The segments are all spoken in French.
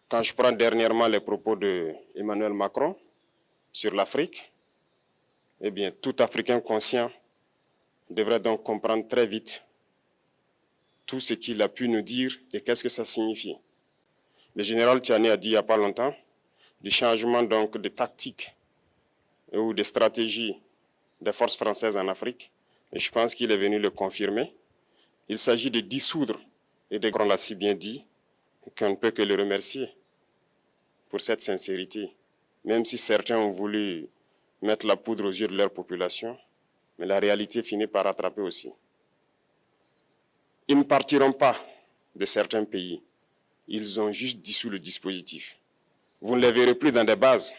Quand je prends dernièrement les propos d'Emmanuel Macron sur l'Afrique, eh bien, tout Africain conscient devrait donc comprendre très vite tout ce qu'il a pu nous dire et qu'est-ce que ça signifie. Le général Tiani a dit il n'y a pas longtemps du changement donc de tactique ou de stratégie des forces françaises en Afrique. Et je pense qu'il est venu le confirmer. Il s'agit de dissoudre, et on l'a si bien dit, qu'on ne peut que le remercier pour cette sincérité. Même si certains ont voulu mettre la poudre aux yeux de leur population, mais la réalité finit par rattraper aussi. Ils ne partiront pas de certains pays. Ils ont juste dissous le dispositif. Vous ne les verrez plus dans des bases,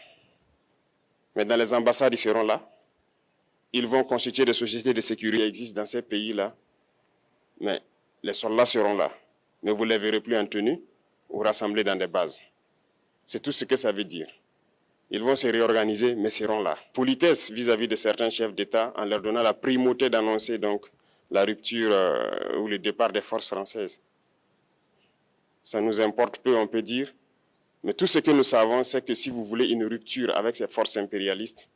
mais dans les ambassades, ils seront là. Ils vont constituer des sociétés de sécurité qui existent dans ces pays-là, mais les soldats seront là. Mais vous ne les verrez plus en tenue ou rassemblés dans des bases. C'est tout ce que ça veut dire. Ils vont se réorganiser, mais seront là. Politesse vis-à-vis de certains chefs d'État en leur donnant la primauté d'annoncer donc la rupture ou le départ des forces françaises. Ça nous importe peu, on peut dire. Mais tout ce que nous savons, c'est que si vous voulez une rupture avec ces forces impérialistes,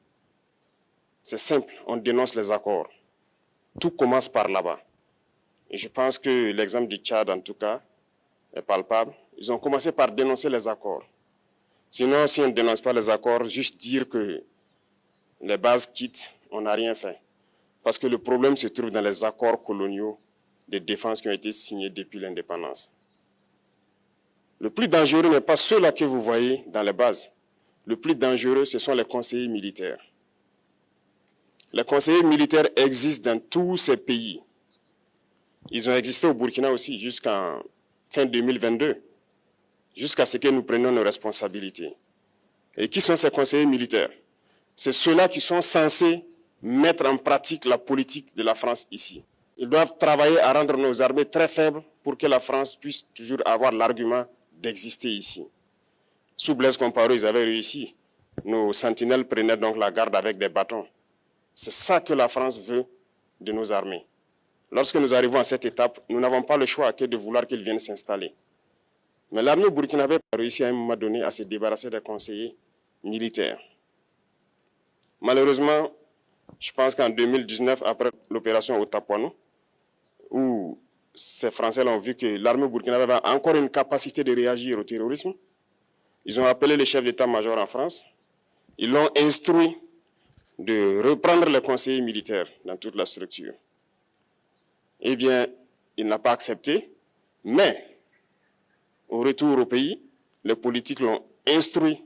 c'est simple, on dénonce les accords. Tout commence par là-bas. Et je pense que l'exemple du Tchad, en tout cas, est palpable. Ils ont commencé par dénoncer les accords. Sinon, si on ne dénonce pas les accords, juste dire que les bases quittent, on n'a rien fait. Parce que le problème se trouve dans les accords coloniaux de défense qui ont été signés depuis l'indépendance. Le plus dangereux n'est pas ceux-là que vous voyez dans les bases. Le plus dangereux, ce sont les conseillers militaires. Les conseillers militaires existent dans tous ces pays. Ils ont existé au Burkina aussi jusqu'en fin 2022, jusqu'à ce que nous prenions nos responsabilités. Et qui sont ces conseillers militaires? C'est ceux-là qui sont censés mettre en pratique la politique de la France ici. Ils doivent travailler à rendre nos armées très faibles pour que la France puisse toujours avoir l'argument d'exister ici. Sous Blaise Compaoré, ils avaient réussi. Nos sentinelles prenaient donc la garde avec des bâtons. C'est ça que la France veut de nos armées. Lorsque nous arrivons à cette étape, nous n'avons pas le choix que de vouloir qu'ils viennent s'installer. Mais l'armée burkinabé a réussi à un moment donné à se débarrasser des conseillers militaires. Malheureusement, je pense qu'en 2019, après l'opération Otapouanou, où ces Français ont vu que l'armée burkinabé avait encore une capacité de réagir au terrorisme, ils ont appelé les chefs d'état-major en France, ils l'ont instruit de reprendre les conseillers militaires dans toute la structure. Eh bien, il n'a pas accepté, mais au retour au pays, les politiques l'ont instruit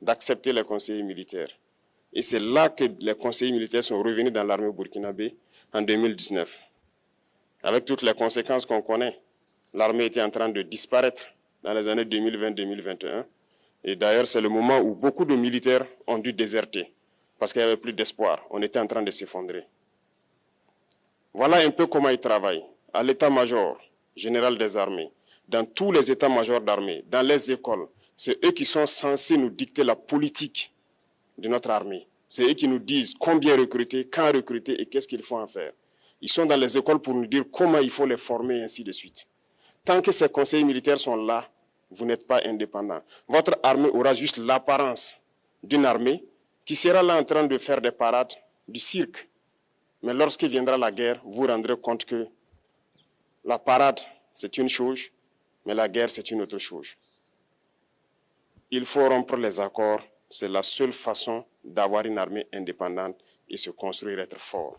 d'accepter les conseillers militaires. Et c'est là que les conseillers militaires sont revenus dans l'armée burkinabé en 2019. Avec toutes les conséquences qu'on connaît, l'armée était en train de disparaître dans les années 2020-2021. Et d'ailleurs, c'est le moment où beaucoup de militaires ont dû déserter parce qu'il n'y avait plus d'espoir. On était en train de s'effondrer. Voilà un peu comment ils travaillent. À l'état-major général des armées, dans tous les états-majors d'armée, dans les écoles, c'est eux qui sont censés nous dicter la politique de notre armée. C'est eux qui nous disent combien recruter, quand recruter et qu'est-ce qu'il faut en faire. Ils sont dans les écoles pour nous dire comment il faut les former et ainsi de suite. Tant que ces conseillers militaires sont là, vous n'êtes pas indépendant. Votre armée aura juste l'apparence d'une armée qui sera là en train de faire des parades, du cirque. Mais lorsque viendra la guerre, vous vous rendrez compte que la parade, c'est une chose, mais la guerre, c'est une autre chose. Il faut rompre les accords. C'est la seule façon d'avoir une armée indépendante et se construire, être fort.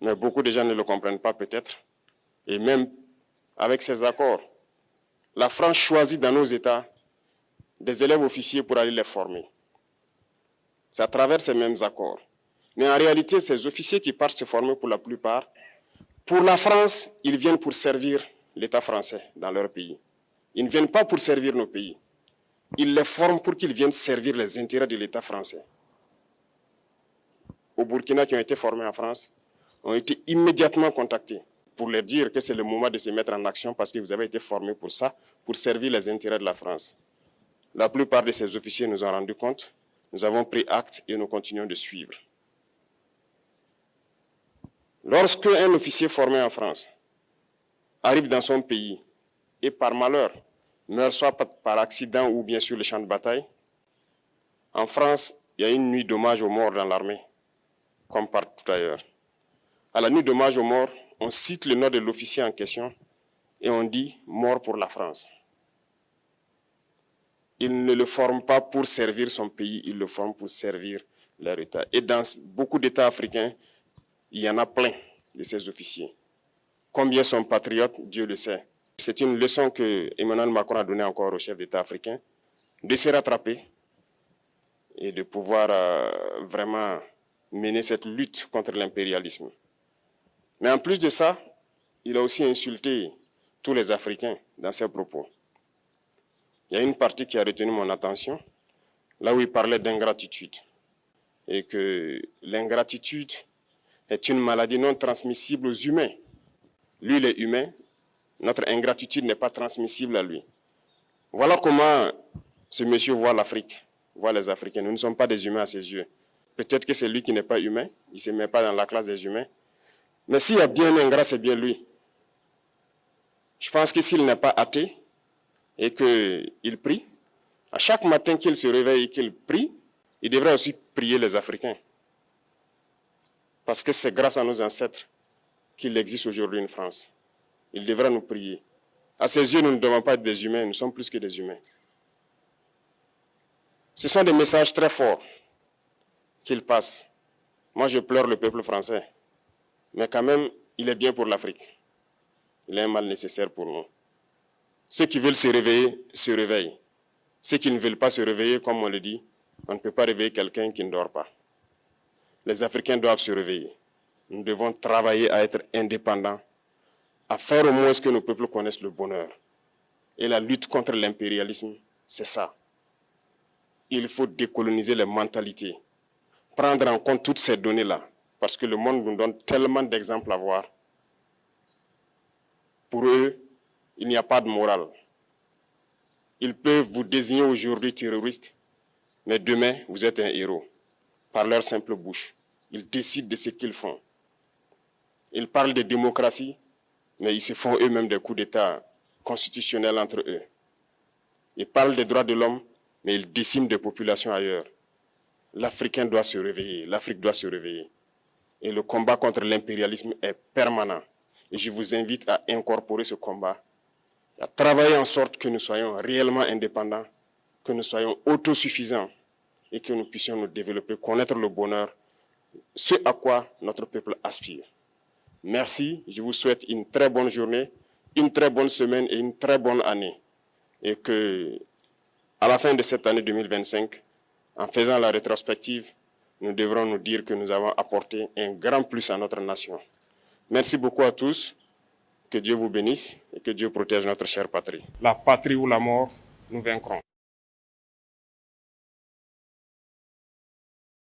Mais beaucoup de gens ne le comprennent pas peut-être. Et même avec ces accords, la France choisit dans nos États des élèves officiers pour aller les former. C'est à travers ces mêmes accords. Mais en réalité, ces officiers qui partent se former pour la plupart, pour la France, ils viennent pour servir l'État français dans leur pays. Ils ne viennent pas pour servir nos pays. Ils les forment pour qu'ils viennent servir les intérêts de l'État français. Au Burkina, qui ont été formés en France, ont été immédiatement contactés pour leur dire que c'est le moment de se mettre en action parce que vous avez été formés pour ça, pour servir les intérêts de la France. La plupart de ces officiers nous ont rendu compte, nous avons pris acte et nous continuons de suivre. Lorsque un officier formé en France arrive dans son pays et par malheur, meurent soit par accident ou bien sur le champ de bataille. En France, il y a une nuit d'hommage aux morts dans l'armée, comme partout ailleurs. À la nuit d'hommage aux morts, on cite le nom de l'officier en question et on dit « mort pour la France ». Ils ne le forment pas pour servir son pays, ils le forment pour servir leur État. Et dans beaucoup d'États africains, il y en a plein de ces officiers. Combien sont patriotes, Dieu le sait. C'est une leçon que Emmanuel Macron a donnée encore aux chefs d'État africains, de se rattraper et de pouvoir vraiment mener cette lutte contre l'impérialisme. Mais en plus de ça, il a aussi insulté tous les Africains dans ses propos. Il y a une partie qui a retenu mon attention, là où il parlait d'ingratitude. Et que l'ingratitude est une maladie non transmissible aux humains. Lui, il est humain, notre ingratitude n'est pas transmissible à lui. Voilà comment ce monsieur voit l'Afrique, voit les Africains. Nous ne sommes pas des humains à ses yeux. Peut-être que c'est lui qui n'est pas humain, il ne se met pas dans la classe des humains. Mais s'il y a bien un ingrat, c'est bien lui. Je pense que s'il n'est pas athée et qu'il prie, à chaque matin qu'il se réveille et qu'il prie, il devrait aussi prier les Africains. Parce que c'est grâce à nos ancêtres qu'il existe aujourd'hui une France. Il devrait nous prier. À ses yeux, nous ne devons pas être des humains, nous sommes plus que des humains. Ce sont des messages très forts qu'il passe. Moi, je pleure le peuple français. Mais quand même, il est bien pour l'Afrique. Il est un mal nécessaire pour nous. Ceux qui veulent se réveiller, se réveillent. Ceux qui ne veulent pas se réveiller, comme on le dit, on ne peut pas réveiller quelqu'un qui ne dort pas. Les Africains doivent se réveiller. Nous devons travailler à être indépendants, à faire au moins ce que nos peuples connaissent le bonheur. Et la lutte contre l'impérialisme, c'est ça. Il faut décoloniser les mentalités, prendre en compte toutes ces données-là, parce que le monde nous donne tellement d'exemples à voir. Pour eux, il n'y a pas de morale. Ils peuvent vous désigner aujourd'hui terroriste, mais demain, vous êtes un héros, par leur simple bouche. Ils décident de ce qu'ils font. Ils parlent de démocratie, mais ils se font eux-mêmes des coups d'État constitutionnels entre eux. Ils parlent des droits de l'homme, mais ils déciment des populations ailleurs. L'Africain doit se réveiller, l'Afrique doit se réveiller. Et le combat contre l'impérialisme est permanent. Et je vous invite à incorporer ce combat, à travailler en sorte que nous soyons réellement indépendants, que nous soyons autosuffisants et que nous puissions nous développer, connaître le bonheur, ce à quoi notre peuple aspire. Merci, je vous souhaite une très bonne journée, une très bonne semaine et une très bonne année. Et que, à la fin de cette année 2025, en faisant la rétrospective, nous devrons nous dire que nous avons apporté un grand plus à notre nation. Merci beaucoup à tous, que Dieu vous bénisse et que Dieu protège notre chère patrie. La patrie ou la mort, nous vaincrons.